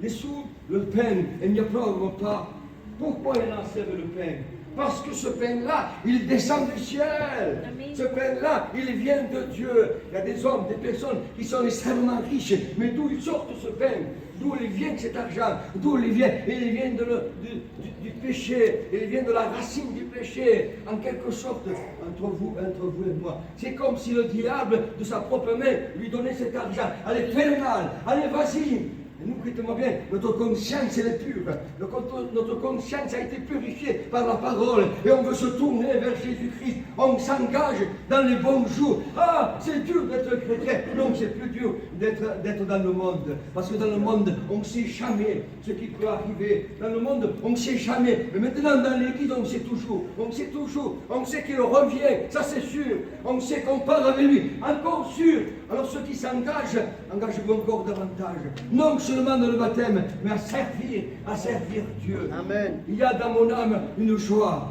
Les sous, le pain, il n'y a pas. Pourquoi il enlève le pain? Parce que ce pain-là, il descend du ciel. Ce pain-là, il vient de Dieu. Il y a des hommes, des personnes qui sont extrêmement riches. Mais d'où ils sortent ce pain? D'où il vient cet argent? D'où il vient? Il vient du péché. Il vient de la racine du péché. En quelque sorte, entre vous et moi. C'est comme si le diable, de sa propre main, lui donnait cet argent. Allez, fais le mal. Allez, vas-y. Et nous, écoutez-moi bien, notre conscience, elle est pure. Notre conscience a été purifiée par la parole. Et on veut se tourner vers Jésus-Christ. On s'engage dans les bons jours. Ah, c'est dur d'être chrétien. Non, c'est plus dur d'être dans le monde. Parce que dans le monde, on ne sait jamais ce qui peut arriver. Dans le monde, on ne sait jamais. Mais maintenant, dans l'Église, on sait toujours. On sait toujours. On sait qu'il revient. Ça, c'est sûr. On sait qu'on part avec lui. Encore sûr. Alors ceux qui s'engagent, engagez-vous encore davantage. Non seulement dans le baptême, mais à servir Dieu. Amen. Il y a dans mon âme une joie.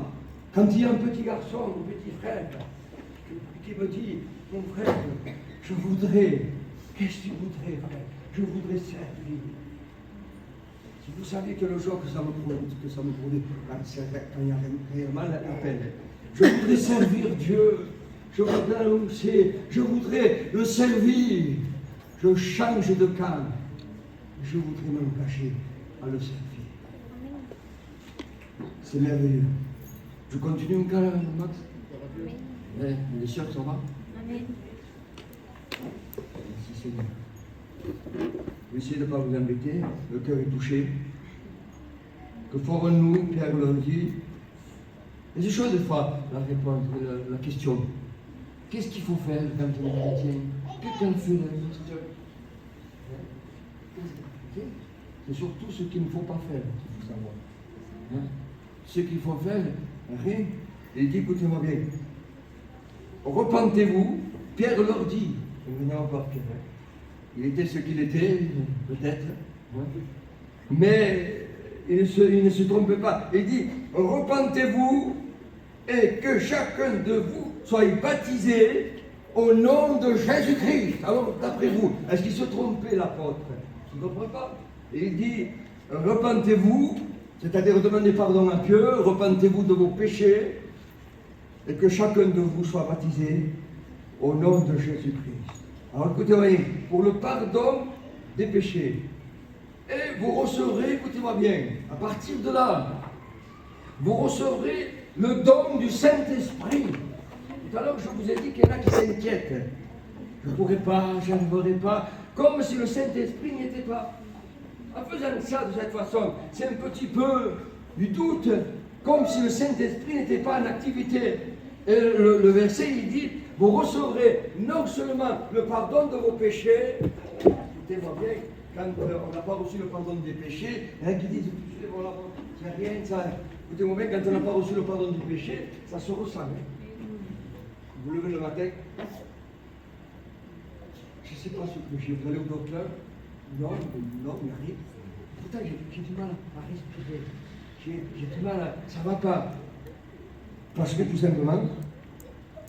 Quand il y a un petit garçon, un petit frère, qui me dit, mon frère, je voudrais, qu'est-ce que tu voudrais, frère? Je voudrais servir. Si vous saviez que le jour que ça me produit, quand il y a réellement la peine, je voudrais servir Dieu, je voudrais l'annoncer, je voudrais le servir, je change de camp, je voudrais m'engager à le servir. C'est merveilleux. Je continue encore, Max? Amen. Les sœurs, ça va? Amen. Merci Seigneur. Je vais essayer de ne pas vous embêter, le cœur est touché. Que ferons-nous, Pierre l'a dit? Et c'est chaud des fois la réponse, la question. Qu'est-ce qu'il faut faire quand on est chrétien? Qu'est-ce qu'on fait dans le pasteur? C'est surtout ce qu'il ne faut pas faire qu'il faut savoir. Hein? Ce qu'il faut faire, rien. Il dit, écoutez-moi bien. Repentez-vous. Pierre leur dit. Venez encore Pierre. Il était ce qu'il était, peut-être. Hein? Mais il ne se trompe pas. Il dit, repentez-vous et que chacun de vous soit baptisé au nom de Jésus-Christ. Alors, d'après vous, est-ce qu'il se trompait, l'apôtre? Je ne comprends pas. Il dit, repentez-vous, c'est-à-dire demandez pardon à Dieu, repentez-vous de vos péchés, et que chacun de vous soit baptisé au nom de Jésus-Christ. Alors écoutez-moi, pour le pardon des péchés, et vous recevrez, écoutez-moi bien, à partir de là, vous recevrez le don du Saint-Esprit. Tout à l'heure, je vous ai dit qu'il y en a qui s'inquiètent. Je ne pourrai pas, je n'arriverai pas, comme si le Saint-Esprit n'y était pas. En faisant ça de cette façon, c'est un petit peu du doute, comme si le Saint-Esprit n'était pas en activité. Et le verset, il dit, vous recevrez non seulement le pardon de vos péchés, écoutez-moi bien, quand on n'a pas reçu le pardon des péchés, il y en a qui disent, voilà, il n'y a rien, ça. Écoutez-moi bien, quand on n'a pas reçu le pardon du péché, ça se ressent. Hein. Vous levez le matin, je ne sais pas ce que j'ai, vous allez au docteur, non, il n'y a rien. Pourtant, j'ai du mal à respirer. J'ai du mal ça ne va pas. Parce que tout simplement,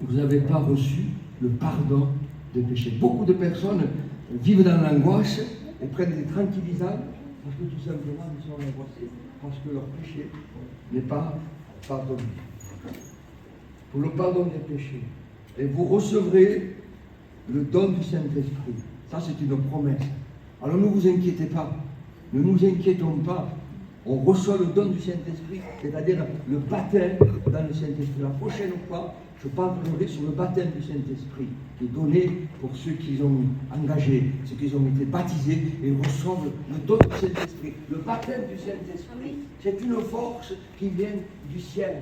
vous n'avez pas reçu le pardon des péchés. Beaucoup de personnes vivent dans l'angoisse et prennent des tranquillisants parce que tout simplement, ils sont angoissés. Parce que leur péché n'est pas pardonné. Pour le pardon des péchés. Et vous recevrez le don du Saint-Esprit. Ça, c'est une promesse. Alors ne vous inquiétez pas, ne nous inquiétons pas. On reçoit le don du Saint-Esprit, c'est-à-dire le baptême dans le Saint-Esprit. La prochaine fois, je parlerai sur le baptême du Saint-Esprit, qui est donné pour ceux qui ont engagé, ceux qui ont été baptisés et reçoivent le don du Saint-Esprit. Le baptême du Saint-Esprit, c'est une force qui vient du ciel.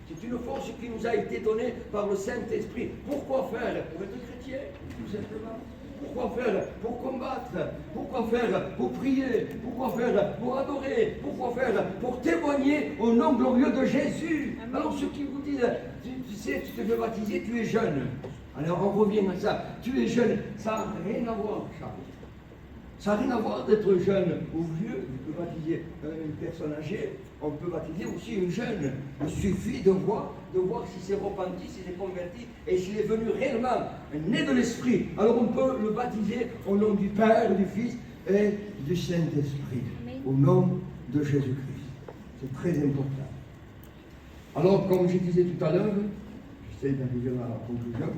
C'est une force qui nous a été donnée par le Saint-Esprit. Pourquoi faire? Pour être chrétien, tout simplement. Pourquoi faire? Pour combattre. Pourquoi faire? Pour prier. Pourquoi faire? Pour adorer. Pourquoi faire? Pour témoigner au nom glorieux de Jésus. Amen. Alors ceux qui vous disent, tu sais, tu te fais baptiser, tu es jeune. Alors on revient à ça. Tu es jeune, ça n'a rien à voir, Charles. Ça n'a rien à voir d'être jeune ou vieux. On peut baptiser une personne âgée, on peut baptiser aussi une jeune. Il suffit de voir si c'est repenti, si c'est converti et s'il est venu réellement né de l'Esprit. Alors on peut le baptiser au nom du Père, du Fils et du Saint-Esprit. Au nom de Jésus-Christ. C'est très important. Alors, comme je disais tout à l'heure, j'essaie d'arriver à la conclusion.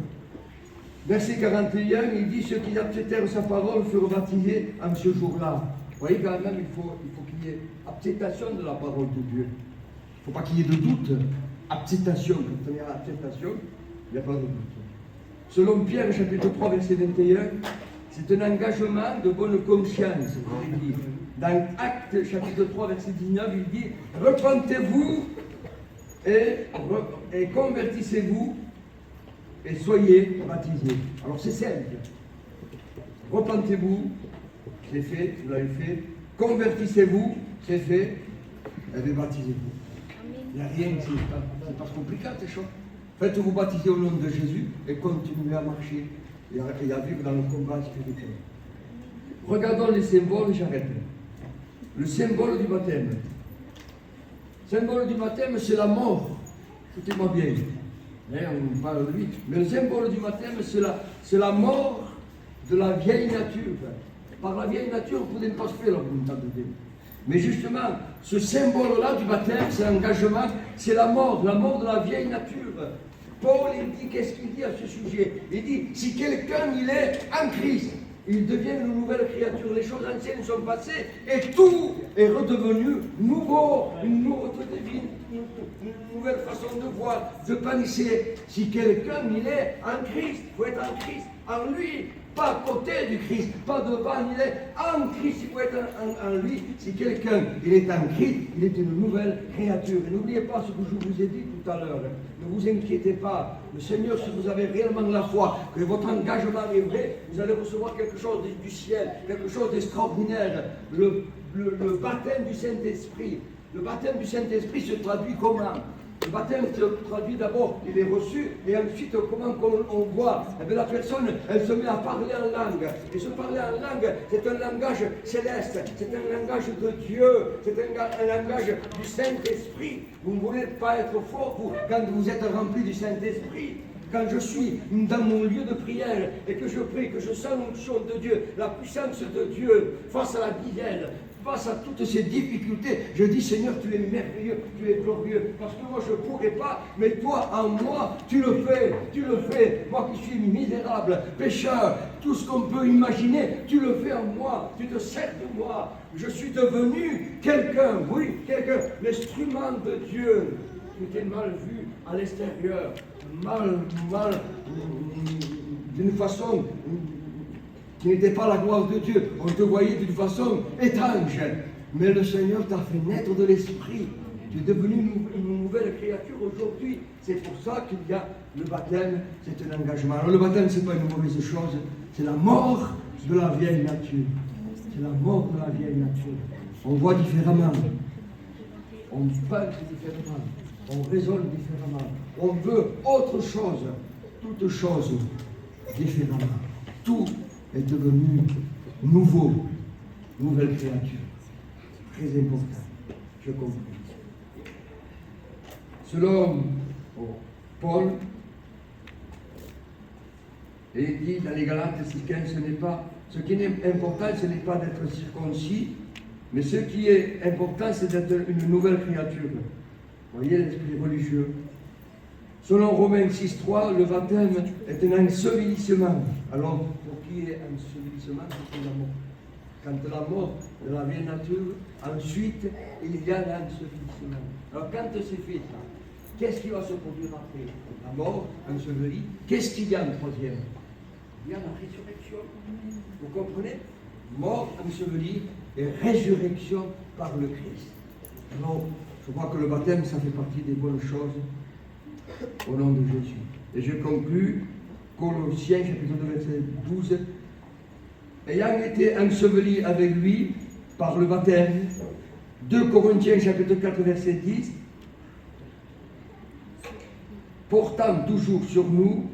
Verset 41, il dit, ceux qui acceptèrent sa parole furent baptisés en ce jour-là. Vous voyez, quand même, il faut qu'il y ait acceptation de la parole de Dieu. Il ne faut pas qu'il y ait de doute. Acceptation, quand il y a acceptation, il n'y a pas de doute. Selon Pierre, chapitre 3, verset 21, c'est un engagement de bonne conscience. Il dit. Dans Actes, chapitre 3, verset 19, il dit, repentez-vous et convertissez-vous et soyez baptisés. Alors c'est simple. Repentez-vous, c'est fait, vous l'avez fait. Convertissez-vous, c'est fait. Et baptisez-vous. Il n'y a rien, c'est pas compliqué ces choses. Faites-vous baptiser au nom de Jésus et continuez à marcher et à vivre dans le combat spirituel. Regardons les symboles, j'arrête. Le symbole du baptême. Le symbole du baptême, c'est la mort. Écoutez-moi bien. On parle de lui. Mais le symbole du baptême, c'est la mort de la vieille nature. Par la vieille nature, vous n'êtes pas fait la volonté de Dieu. Mais justement, ce symbole-là du baptême, c'est l'engagement, c'est la mort de la vieille nature. Paul, il dit, qu'est-ce qu'il dit à ce sujet? Il dit, si quelqu'un, il est en Christ, il devient une nouvelle créature. Les choses anciennes sont passées et tout est redevenu nouveau, une nouveauté de vie, une nouvelle façon de voir, de penser. Si quelqu'un, il est en Christ, il faut être en Christ, en lui, pas à côté du Christ, pas devant, il est en Christ, il faut être en lui. Si quelqu'un, il est en Christ, il est une nouvelle créature. Et n'oubliez pas ce que je vous ai dit tout à l'heure. Ne vous inquiétez pas. Le Seigneur, si vous avez réellement la foi, que votre engagement est vrai, vous allez recevoir quelque chose du ciel, quelque chose d'extraordinaire. Le baptême du Saint-Esprit. Le baptême du Saint-Esprit se traduit comment? Le baptême se traduit d'abord, il est reçu, et ensuite, comment on voit? Eh bien, la personne, elle se met à parler en langue. Et se parler en langue, c'est un langage céleste, c'est un langage de Dieu, c'est un langage du Saint-Esprit. Vous ne voulez pas être fort, vous, quand vous êtes rempli du Saint-Esprit. Quand je suis dans mon lieu de prière et que je prie, que je sens l'onction de Dieu, la puissance de Dieu face à la misère, face à toutes ces difficultés, je dis Seigneur, tu es merveilleux, tu es glorieux, parce que moi je ne pourrais pas, mais toi en moi, tu le fais, moi qui suis misérable, pécheur, tout ce qu'on peut imaginer, tu le fais en moi, tu te sers de moi, je suis devenu quelqu'un, oui, quelqu'un, l'instrument de Dieu, qui était mal vu à l'extérieur, mal, d'une façon qui n'était pas la gloire de Dieu. On te voyait d'une façon étrange. Mais le Seigneur t'a fait naître de l'Esprit. Tu es devenu une nouvelle créature aujourd'hui. C'est pour ça qu'il y a le baptême, c'est un engagement. Alors le baptême, ce n'est pas une mauvaise chose, c'est la mort de la vieille nature. C'est la mort de la vieille nature. On voit différemment. On pense différemment. On raisonne différemment. On veut autre chose. Toute chose différemment. Tout est devenu nouveau. Nouvelle créature. Très important. Je comprends. Selon Paul, et il dit dans les Galates 6,15, ce qui est important, ce n'est pas d'être circoncis, mais ce qui est important, c'est d'être une nouvelle créature. Vous voyez l'esprit religieux. Selon Romains 6,3, le baptême est un ensevelissement. Alors, pour qui est ensevelissement? C'est la mort. Quand la mort de la vieille nature, ensuite, il y a l'ensevelissement. Alors, quand c'est fait ça, qu'est-ce qui va se produire après? La mort, ensevelie. Qu'est-ce qu'il y a en troisième? Il y a la résurrection. Vous comprenez? Mort, ensevelie et résurrection par le Christ. Alors, je crois que le baptême, ça fait partie des bonnes choses au nom de Jésus. Et je conclus, Colossiens, chapitre 2, verset 12. Ayant été enseveli avec lui par le baptême, 2 Corinthiens, chapitre 4, verset 10, portant toujours sur nous,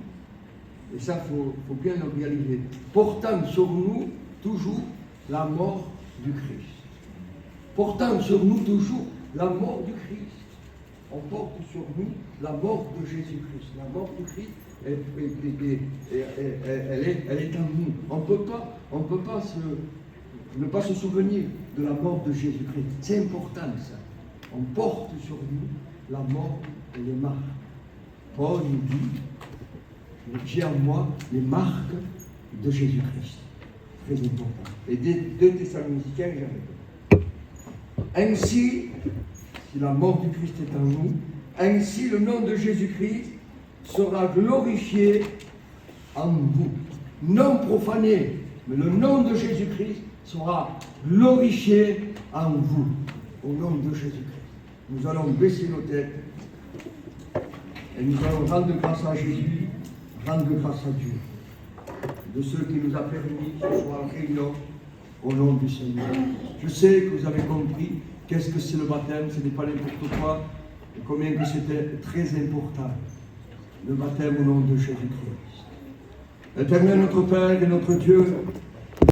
et ça, il faut bien le réaliser, portant sur nous toujours la mort du Christ. Portant sur nous toujours la mort du Christ. On porte sur nous la mort de Jésus-Christ. La mort du Christ, elle est en nous. On ne peut pas ne pas se souvenir de la mort de Jésus-Christ. C'est important ça. On porte sur nous la mort et les marques. Paul nous dit, j'ai en moi les marques de Jésus-Christ. Très important. Et 2 Thessaloniciens, j'arrête. Ainsi, si la mort du Christ est en nous, ainsi le nom de Jésus-Christ sera glorifié en vous. Non profané, mais le nom de Jésus-Christ sera glorifié en vous. Au nom de Jésus-Christ. Nous allons baisser nos têtes et nous allons rendre grâce à Jésus, rendre grâce à Dieu. De ce qui nous a permis ce soir réunis au nom du Seigneur. Je sais que vous avez compris qu'est-ce que c'est le baptême, ce n'est pas n'importe quoi, et combien que c'était très important. Le baptême au nom de Jésus-Christ. Éternel notre Père et notre Dieu,